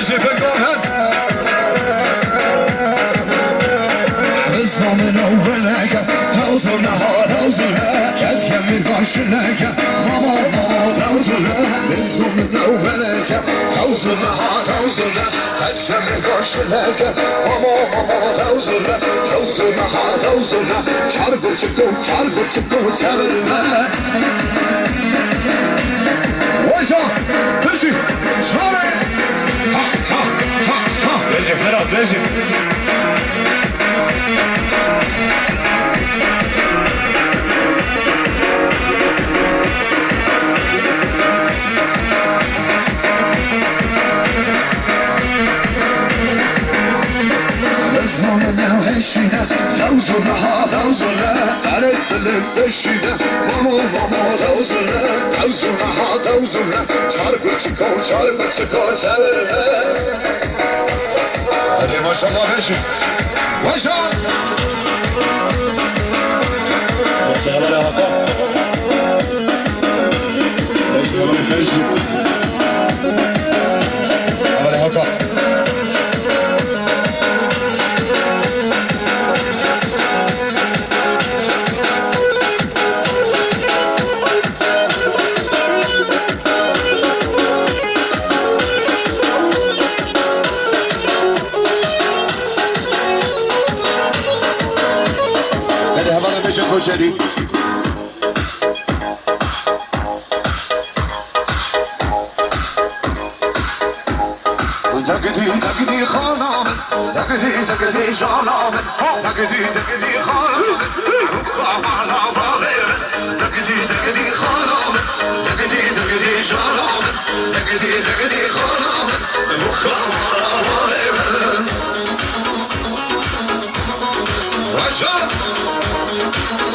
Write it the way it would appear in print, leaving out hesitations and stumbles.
بجي في القرهد بزمن أولك توصلها كد كمي قاشلك ماما توصلها بزمن أولك توصلها كد كمي قاشلك ماما توصلها çargır çıktı çevirme وجه تجي شارع بجي فراد بجي زمن وحشنا توصلها سالت الدشنا ماما توصلها çargır çıkıyor severme هذه ما شاء الله بجي وجه شغال يا هطا بجي هذا هكا هذه هبنا بيش كوشري تقدي خانم تقدي جانم تقدي خانم تقدي خانم تقدي جانم تقدي خانم وجه